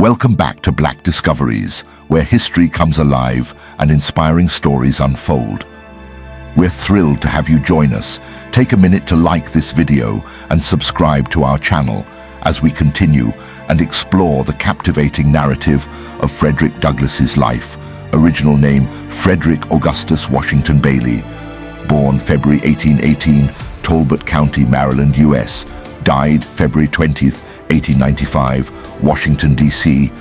Welcome back to Black Discoveries, where history comes alive and inspiring stories unfold. We're thrilled to have you join us. Take a minute to like this video and subscribe to our channel as we continue and explore the captivating narrative of Frederick Douglass's life. Original name Frederick Augustus Washington Bailey, born February 1818, Talbot County, Maryland, US. Died February 20th, 1895, Washington, D.C.,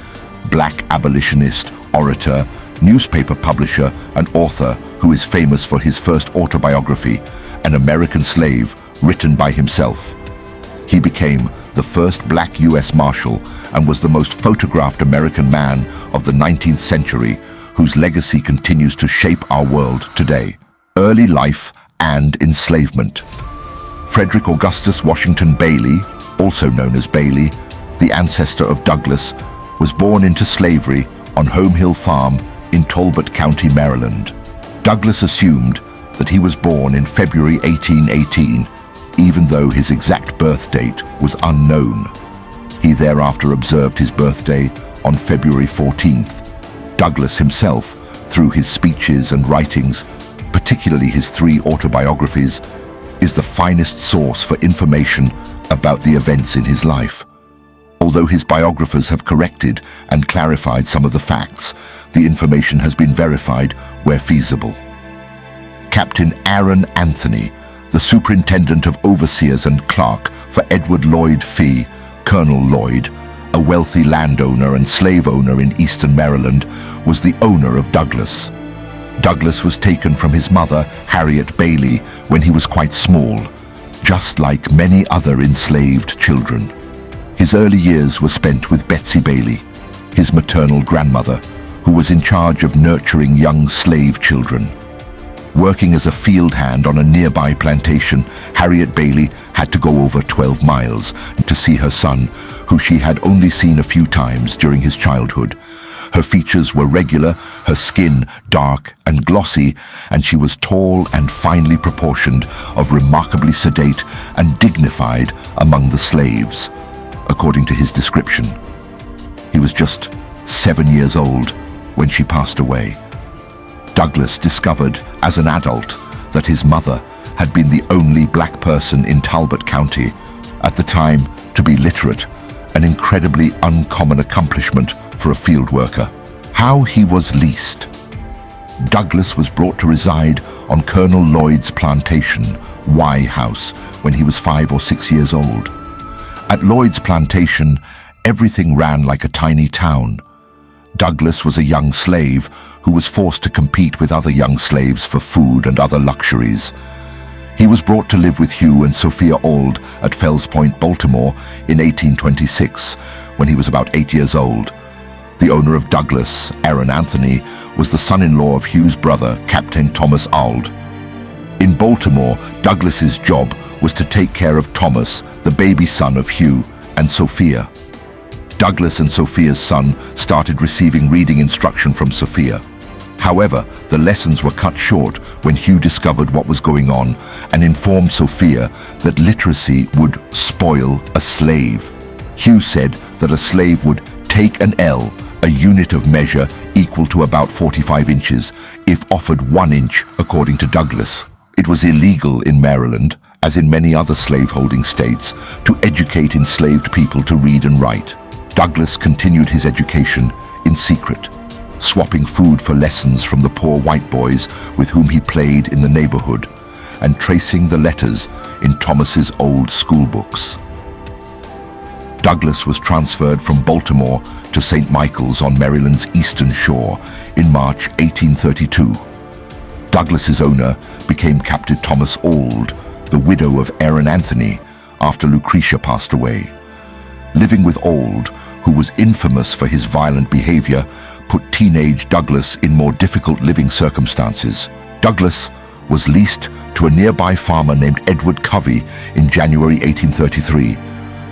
Black abolitionist, orator, newspaper publisher, and author who is famous for his first autobiography, An American Slave, written by himself. He became the first black U.S. Marshal and was the most photographed American man of the 19th century, whose legacy continues to shape our world today. Early life and enslavement. Frederick Augustus Washington Bailey, also known as Bailey, the ancestor of Douglass, was born into slavery on Home Hill Farm in Talbot County, Maryland. Douglass assumed that he was born in February 1818, even though his exact birth date was unknown. He thereafter observed his birthday on February 14th. Douglass himself, through his speeches and writings, particularly his 3 autobiographies, is the finest source for information about the events in his life. Although his biographers have corrected and clarified some of the facts, the information has been verified where feasible. Captain Aaron Anthony, the superintendent of overseers and clerk for Edward Lloyd Fee, Colonel Lloyd, a wealthy landowner and slave owner in eastern Maryland, was the owner of Douglass. Douglass was taken from his mother, Harriet Bailey, when he was quite small, just like many other enslaved children. His early years were spent with Betsy Bailey, his maternal grandmother, who was in charge of nurturing young slave children. Working as a field hand on a nearby plantation, Harriet Bailey had to go over 12 miles to see her son, who she had only seen a few times during his childhood. Her features were regular, her skin dark and glossy, and she was tall and finely proportioned, of remarkably sedate and dignified among the slaves, according to his description. He was just 7 years old when she passed away. Douglass discovered as an adult that his mother had been the only black person in Talbot County at the time to be literate, an incredibly uncommon accomplishment for a field worker. How he was leased. Douglass was brought to reside on Colonel Lloyd's plantation, Y House, when he was 5 or 6 years old. At Lloyd's plantation, everything ran like a tiny town. Douglass was a young slave who was forced to compete with other young slaves for food and other luxuries. He was brought to live with Hugh and Sophia Auld at Fells Point, Baltimore in 1826, when he was about 8 years old. The owner of Douglass, Aaron Anthony, was the son-in-law of Hugh's brother, Captain Thomas Auld. In Baltimore, Douglass's job was to take care of Thomas, the baby son of Hugh, and Sophia. Douglass and Sophia's son started receiving reading instruction from Sophia. However, the lessons were cut short when Hugh discovered what was going on and informed Sophia that literacy would spoil a slave. Hugh said that a slave would take an L, a unit of measure equal to about 45 inches, if offered 1 inch, according to Douglass. It was illegal in Maryland, as in many other slaveholding states, to educate enslaved people to read and write. Douglass continued his education in secret, swapping food for lessons from the poor white boys with whom he played in the neighborhood, and tracing the letters in Thomas's old school books. Douglass was transferred from Baltimore to St. Michael's on Maryland's eastern shore in March 1832. Douglass's owner became Captain Thomas Auld, the widow of Aaron Anthony, after Lucretia passed away. Living with Auld, who was infamous for his violent behavior, put teenage Douglass in more difficult living circumstances. Douglass was leased to a nearby farmer named Edward Covey in January 1833.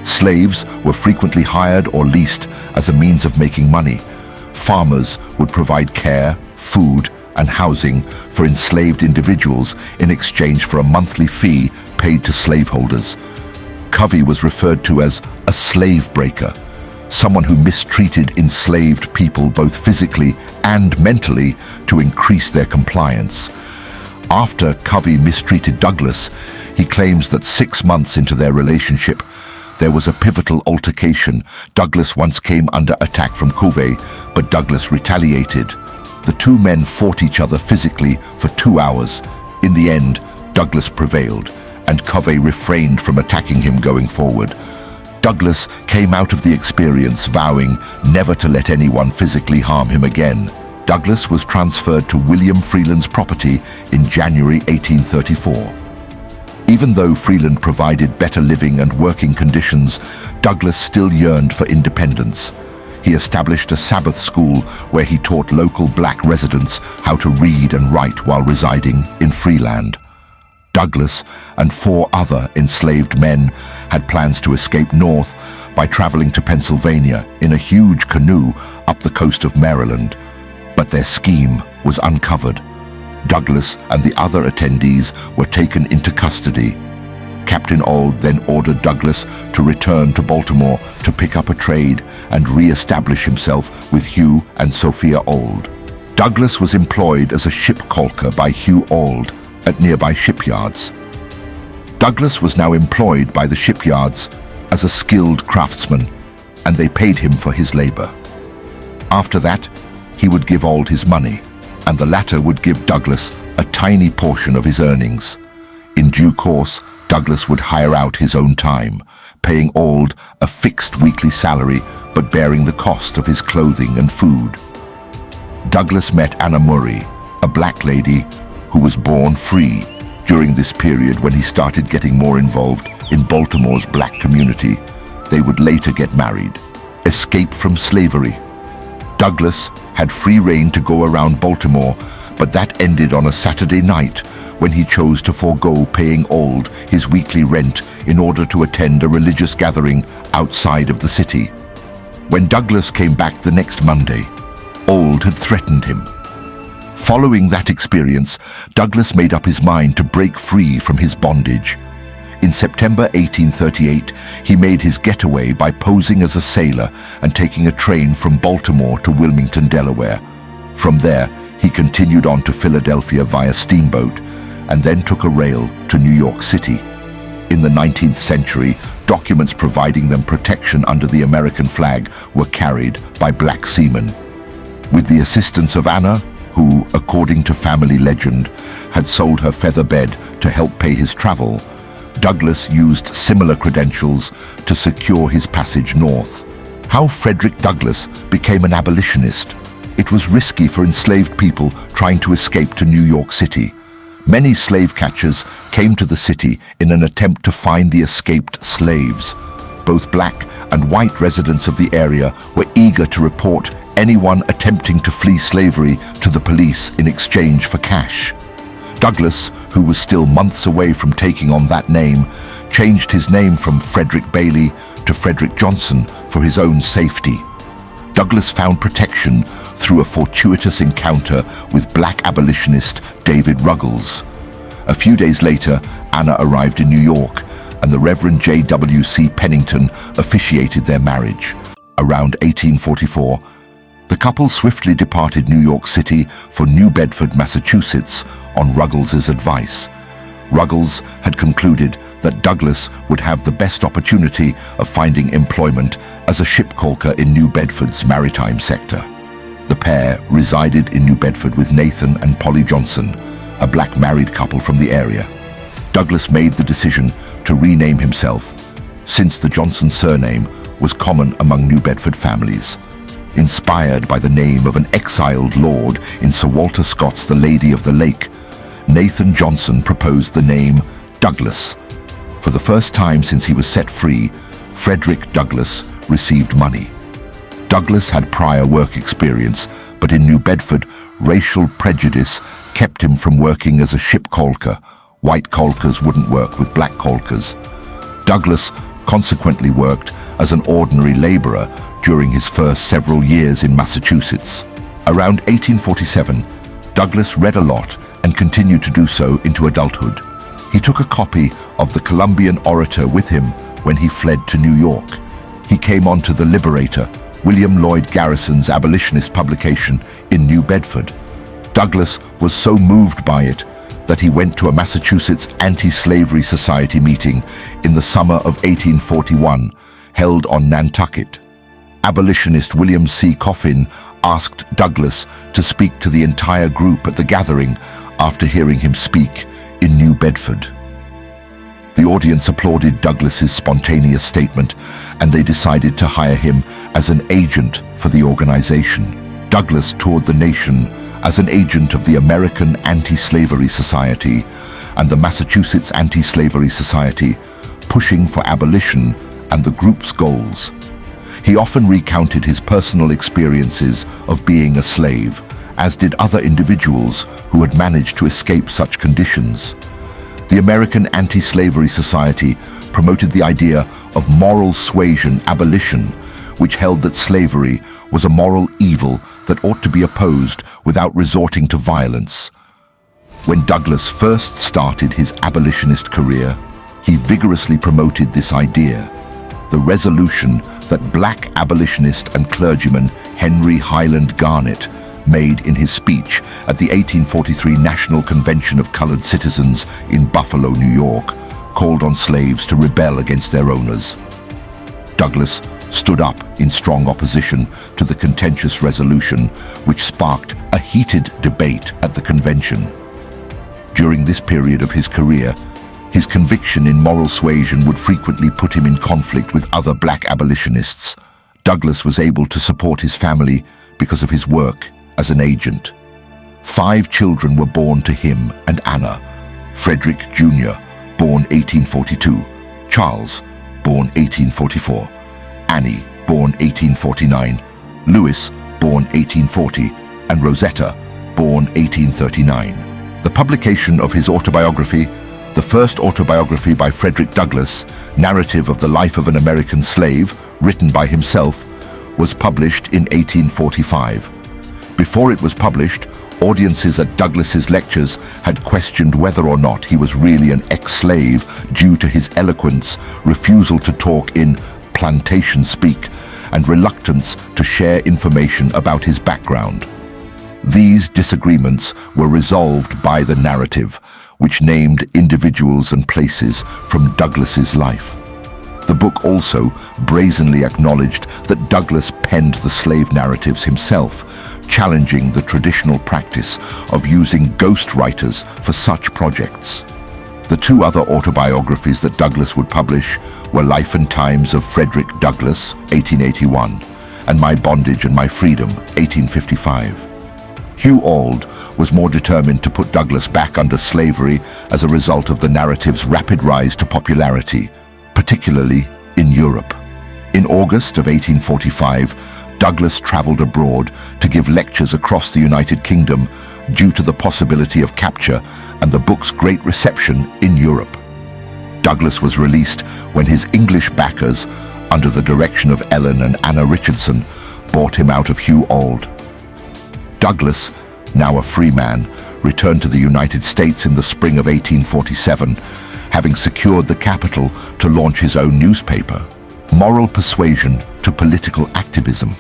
Slaves were frequently hired or leased as a means of making money. Farmers would provide care, food, and housing for enslaved individuals in exchange for a monthly fee paid to slaveholders. Covey was referred to as a slave breaker, someone who mistreated enslaved people both physically and mentally to increase their compliance. After Covey mistreated Douglass, he claims that 6 months into their relationship, there was a pivotal altercation. Douglass once came under attack from Covey, but Douglass retaliated. The two men fought each other physically for 2 hours. In the end, Douglass prevailed, and Covey refrained from attacking him going forward. Douglass came out of the experience vowing never to let anyone physically harm him again. Douglass was transferred to William Freeland's property in January 1834. Even though Freeland provided better living and working conditions, Douglass still yearned for independence. He established a Sabbath school where he taught local black residents how to read and write while residing in Freeland. Douglass and 4 other enslaved men had plans to escape north by traveling to Pennsylvania in a huge canoe up the coast of Maryland. But their scheme was uncovered. Douglass and the other attendees were taken into custody. Captain Auld then ordered Douglass to return to Baltimore to pick up a trade and re-establish himself with Hugh and Sophia Auld. Douglass was employed as a ship caulker by Hugh Auld at nearby shipyards. Douglass was now employed by the shipyards as a skilled craftsman, and they paid him for his labor. After that, he would give Auld his money, and the latter would give Douglass a tiny portion of his earnings. In due course, Douglass would hire out his own time, paying Auld a fixed weekly salary but bearing the cost of his clothing and food. Douglass met Anna Murray, a black lady who was born free during this period when he started getting more involved in Baltimore's black community. They would later get married. Escape from slavery. Douglass had free rein to go around Baltimore, but that ended on a Saturday night when he chose to forego paying Auld his weekly rent in order to attend a religious gathering outside of the city. When Douglass came back the next Monday, Auld had threatened him. Following that experience, Douglass made up his mind to break free from his bondage. In September 1838, he made his getaway by posing as a sailor and taking a train from Baltimore to Wilmington, Delaware. From there, he continued on to Philadelphia via steamboat and then took a rail to New York City. In the 19th century, documents providing them protection under the American flag were carried by black seamen. With the assistance of Anna, who, according to family legend, had sold her feather bed to help pay his travel, Douglass used similar credentials to secure his passage north. How Frederick Douglass became an abolitionist. It was risky for enslaved people trying to escape to New York City. Many slave catchers came to the city in an attempt to find the escaped slaves. Both black and white residents of the area were eager to report anyone attempting to flee slavery to the police in exchange for cash. Douglass, who was still months away from taking on that name, changed his name from Frederick Bailey to Frederick Johnson for his own safety. Douglass found protection through a fortuitous encounter with black abolitionist David Ruggles. A few days later, Anna arrived in New York, and the Reverend J.W.C. Pennington officiated their marriage. Around 1844, the couple swiftly departed New York City for New Bedford, Massachusetts, on Ruggles's advice. Ruggles had concluded that Douglass would have the best opportunity of finding employment as a ship caulker in New Bedford's maritime sector. The pair resided in New Bedford with Nathan and Polly Johnson, a black married couple from the area. Douglass made the decision to rename himself, since the Johnson surname was common among New Bedford families. Inspired by the name of an exiled lord in Sir Walter Scott's The Lady of the Lake, Nathan Johnson proposed the name Douglass. For the first time since he was set free, Frederick Douglass received money. Douglass had prior work experience, but in New Bedford, racial prejudice kept him from working as a ship caulker. White caulkers wouldn't work with black caulkers. Douglass consequently worked as an ordinary laborer during his first several years in Massachusetts. Around 1847, Douglass read a lot and continued to do so into adulthood. He took a copy of the Columbian Orator with him when he fled to New York. he came onto the Liberator, William Lloyd Garrison's abolitionist publication in New Bedford. Douglass was so moved by it that he went to a Massachusetts Anti-Slavery Society meeting in the summer of 1841, held on Nantucket. Abolitionist William C. Coffin asked Douglass to speak to the entire group at the gathering after hearing him speak in New Bedford. The audience applauded Douglass's spontaneous statement, and they decided to hire him as an agent for the organization. Douglass toured the nation as an agent of the American Anti-Slavery Society and the Massachusetts Anti-Slavery Society, pushing for abolition and the group's goals. He often recounted his personal experiences of being a slave, as did other individuals who had managed to escape such conditions. The American Anti-Slavery Society promoted the idea of moral suasion abolition, which held that slavery was a moral evil that ought to be opposed without resorting to violence. When Douglass first started his abolitionist career, he vigorously promoted this idea. The resolution that black abolitionist and clergyman Henry Highland Garnet made in his speech at the 1843 National Convention of Colored Citizens in Buffalo, New York, called on slaves to rebel against their owners. Douglass stood up in strong opposition to the contentious resolution, which sparked a heated debate at the convention. During this period of his career, his conviction in moral suasion would frequently put him in conflict with other black abolitionists. Douglass was able to support his family because of his work as an agent. 5 children were born to him and Anna: Frederick Jr., born 1842, Charles, born 1844, Annie, born 1849, Louis, born 1840, and Rosetta, born 1839. The publication of his autobiography, the first autobiography by Frederick Douglass, narrative of the life of an American slave, written by himself, was published in 1845. Before it was published, audiences at Douglass's lectures had questioned whether or not he was really an ex-slave due to his eloquence, refusal to talk in plantation speak, and reluctance to share information about his background. These disagreements were resolved by the narrative, which named individuals and places from Douglass's life. The book also brazenly acknowledged that Douglass penned the slave narratives himself, challenging the traditional practice of using ghostwriters for such projects. The 2 other autobiographies that Douglass would publish were Life and Times of Frederick Douglass, 1881, and My Bondage and My Freedom, 1855. Hugh Auld was more determined to put Douglass back under slavery as a result of the narrative's rapid rise to popularity, particularly in Europe. In August of 1845, Douglass traveled abroad to give lectures across the United Kingdom due to the possibility of capture and the book's great reception in Europe. Douglass was released when his English backers, under the direction of Ellen and Anna Richardson, bought him out of Hugh Auld. Douglass, now a free man, returned to the United States in the spring of 1847, having secured the capital to launch his own newspaper. Moral Persuasion to Political Activism.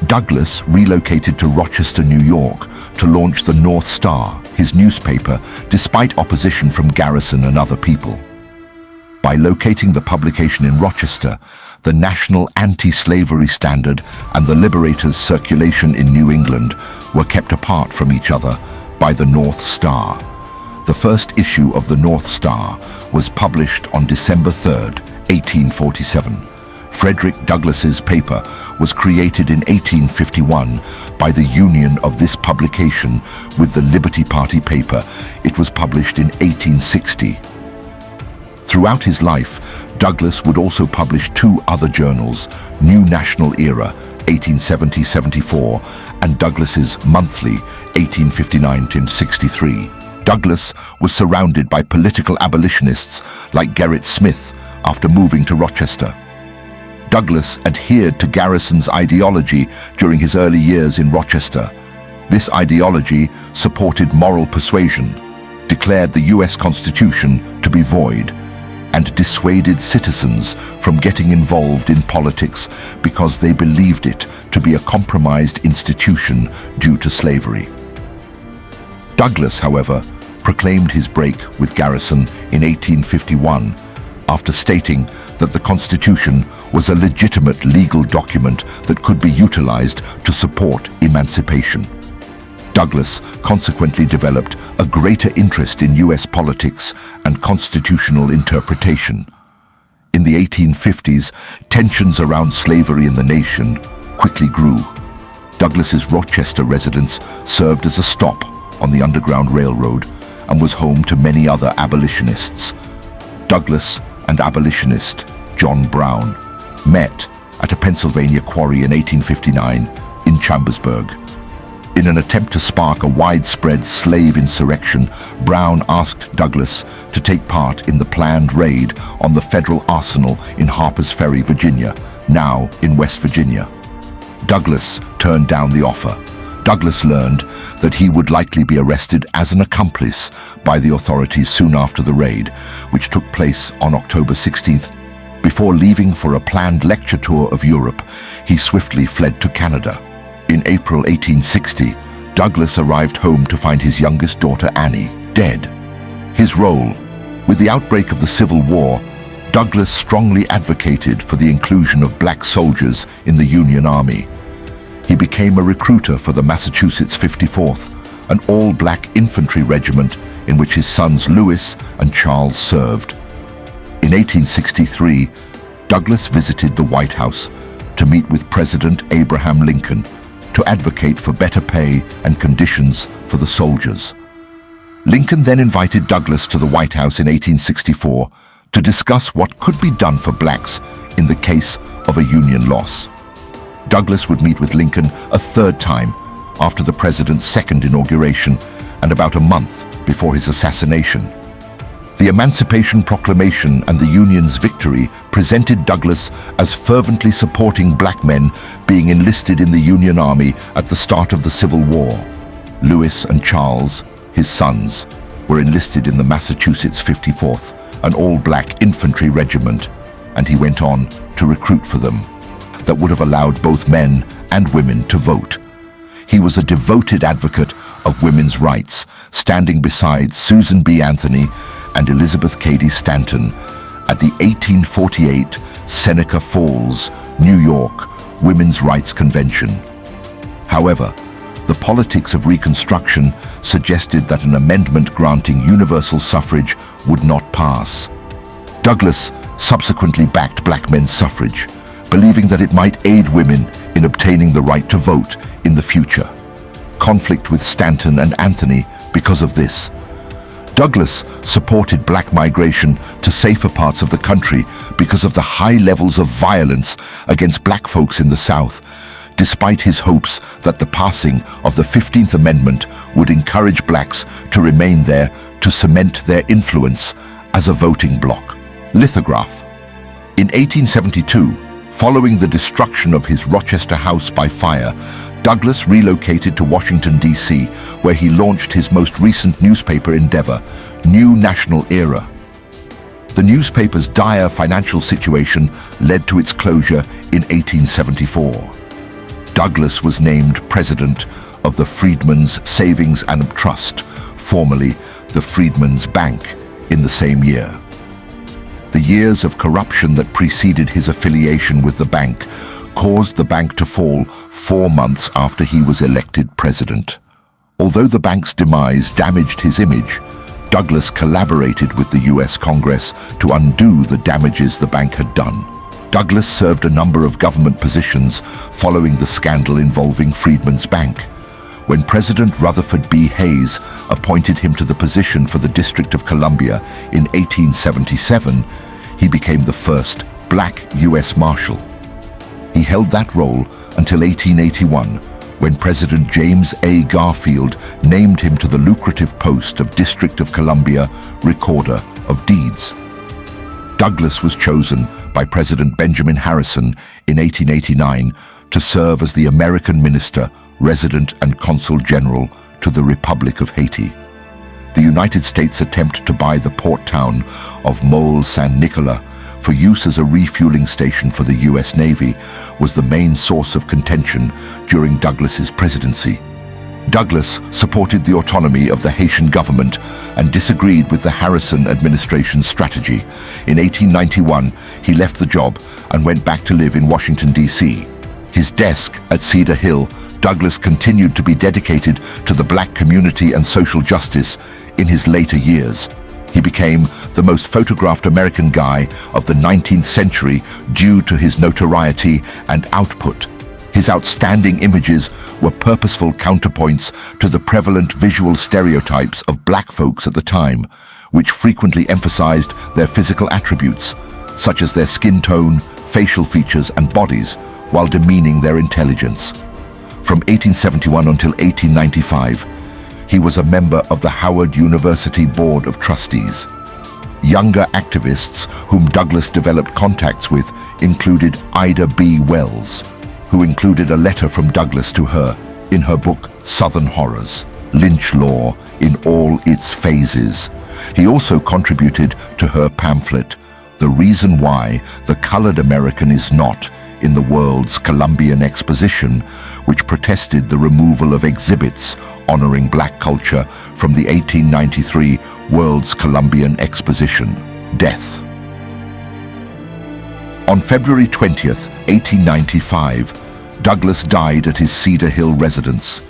Douglass relocated to Rochester, New York, to launch the North Star, his newspaper, despite opposition from Garrison and other people. By locating the publication in Rochester, the National Anti-Slavery Standard and the Liberator's circulation in New England were kept apart from each other by the North Star. The first issue of the North Star was published on December 3, 1847. Frederick Douglass's paper was created in 1851 by the union of this publication with the Liberty Party paper. It was published in 1860. Throughout his life, Douglass would also publish 2 other journals, New National Era, 1870-74, and Douglass's Monthly, 1859-63. Douglass was surrounded by political abolitionists like Gerrit Smith after moving to Rochester. Douglass adhered to Garrison's ideology during his early years in Rochester. This ideology supported moral persuasion, declared the U.S. Constitution to be void, and dissuaded citizens from getting involved in politics because they believed it to be a compromised institution due to slavery. Douglass, however, proclaimed his break with Garrison in 1851 after stating that the Constitution was a legitimate legal document that could be utilized to support emancipation. Douglass consequently developed a greater interest in U.S. politics and constitutional interpretation. In the 1850s, tensions around slavery in the nation quickly grew. Douglass's Rochester residence served as a stop on the Underground Railroad and was home to many other abolitionists. Douglass and abolitionist John Brown met at a Pennsylvania quarry in 1859 in Chambersburg. In an attempt to spark a widespread slave insurrection, Brown asked Douglass to take part in the planned raid on the federal arsenal in Harper's Ferry, Virginia, now in West Virginia. Douglass turned down the offer. Douglass learned that he would likely be arrested as an accomplice by the authorities soon after the raid, which took place on October 16th. Before leaving for a planned lecture tour of Europe, he swiftly fled to Canada. In April 1860, Douglass arrived home to find his youngest daughter, Annie, dead. His role: with the outbreak of the Civil War, Douglass strongly advocated for the inclusion of black soldiers in the Union Army. He became a recruiter for the Massachusetts 54th, an all-black infantry regiment in which his sons Lewis and Charles served. In 1863, Douglass visited the White House to meet with President Abraham Lincoln to advocate for better pay and conditions for the soldiers. Lincoln then invited Douglass to the White House in 1864 to discuss what could be done for blacks in the case of a Union loss. Douglass would meet with Lincoln a third time after the president's second inauguration and about a month before his assassination. The Emancipation Proclamation and the Union's victory presented Douglass as fervently supporting black men being enlisted in the Union Army at the start of the Civil War. Lewis and Charles, his sons, were enlisted in the Massachusetts 54th, an all-black infantry regiment, and he went on to recruit for them that would have allowed both men and women to vote. He was a devoted advocate of women's rights, standing beside Susan B. Anthony and Elizabeth Cady Stanton at the 1848 Seneca Falls, New York Women's Rights Convention. However, the politics of Reconstruction suggested that an amendment granting universal suffrage would not pass. Douglass subsequently backed black men's suffrage, believing that it might aid women in obtaining the right to vote in the future. Conflict with Stanton and Anthony because of this. Douglass supported black migration to safer parts of the country because of the high levels of violence against black folks in the South, despite his hopes that the passing of the 15th Amendment would encourage blacks to remain there to cement their influence as a voting bloc. Lithograph. In 1872, following the destruction of his Rochester house by fire, Douglass relocated to Washington, D.C., where he launched his most recent newspaper endeavor, New National Era. The newspaper's dire financial situation led to its closure in 1874. Douglass was named president of the Freedmen's Savings and Trust, formerly the Freedmen's Bank, in the same year. The years of corruption that preceded his affiliation with the bank caused the bank to fall 4 months after he was elected president. Although the bank's demise damaged his image, Douglass collaborated with the U.S. Congress to undo the damages the bank had done. Douglass served a number of government positions following the scandal involving Freedman's Bank. When President Rutherford B. Hayes appointed him to the position for the District of Columbia in 1877, he became the first black U.S. Marshal. He held that role until 1881, when President James A. Garfield named him to the lucrative post of District of Columbia Recorder of Deeds. Douglass was chosen by President Benjamin Harrison in 1889 to serve as the American Minister, Resident and Consul General to the Republic of Haiti. The United States' attempt to buy the port town of Mole San Nicola for use as a refueling station for the U.S. Navy was the main source of contention during Douglas's presidency. Douglas supported the autonomy of the Haitian government and disagreed with the Harrison administration's strategy. In 1891, he left the job and went back to live in Washington, D.C. His desk at Cedar Hill, Douglas continued to be dedicated to the black community and social justice in his later years. He became the most photographed American guy of the 19th century due to his notoriety and output. His outstanding images were purposeful counterpoints to the prevalent visual stereotypes of black folks at the time, which frequently emphasized their physical attributes, such as their skin tone, facial features, and bodies, while demeaning their intelligence. From 1871 until 1895, he was a member of the Howard University Board of Trustees. Younger activists whom Douglas developed contacts with included Ida B. Wells, who included a letter from Douglas to her in her book Southern Horrors, Lynch Law in All Its Phases. He also contributed to her pamphlet, The Reason Why the Colored American is Not in the World's Columbian Exposition, which protested the removal of exhibits honoring black culture from the 1893 World's Columbian Exposition. Death. On February 20th, 1895, Douglas died at his Cedar Hill residence.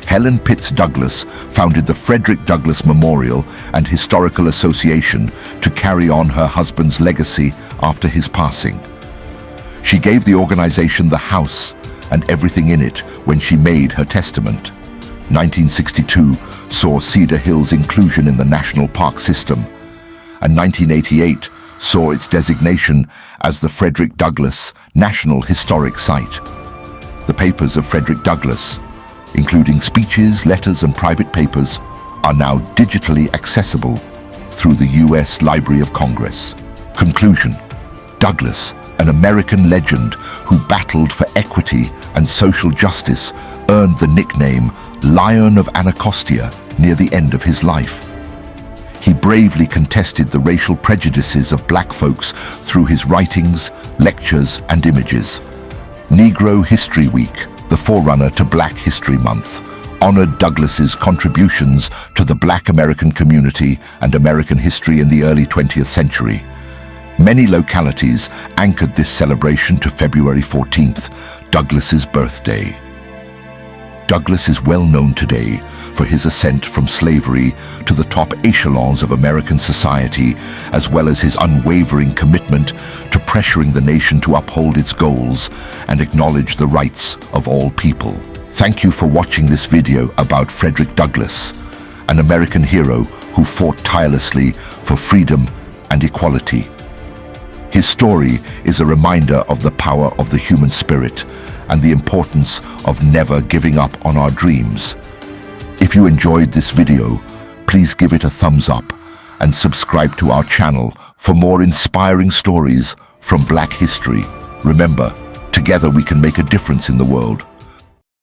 Helen Pitts Douglas founded the Frederick Douglass Memorial and Historical Association to carry on her husband's legacy after his passing. She gave the organization the house and everything in it when she made her testament. 1962 saw Cedar Hill's inclusion in the National Park System, and 1988 saw its designation as the Frederick Douglass National Historic Site. The papers of Frederick Douglass, including speeches, letters, and private papers, are now digitally accessible through the U.S. Library of Congress. Conclusion. Douglass, an American legend who battled for equity and social justice, earned the nickname Lion of Anacostia near the end of his life. He bravely contested the racial prejudices of black folks through his writings, lectures, and images. Negro History Week, the forerunner to Black History Month, honored Douglas's contributions to the Black American community and American history in the early 20th century. Many localities anchored this celebration to February 14th, Douglas's birthday. Douglas is well known today for his ascent from slavery to the top echelons of American society, as well as his unwavering commitment to pressuring the nation to uphold its goals and acknowledge the rights of all people. Thank you for watching this video about Frederick Douglass, an American hero who fought tirelessly for freedom and equality. His story is a reminder of the power of the human spirit and the importance of never giving up on our dreams. If you enjoyed this video, please give it a thumbs up and subscribe to our channel for more inspiring stories from Black history. Remember, together we can make a difference in the world.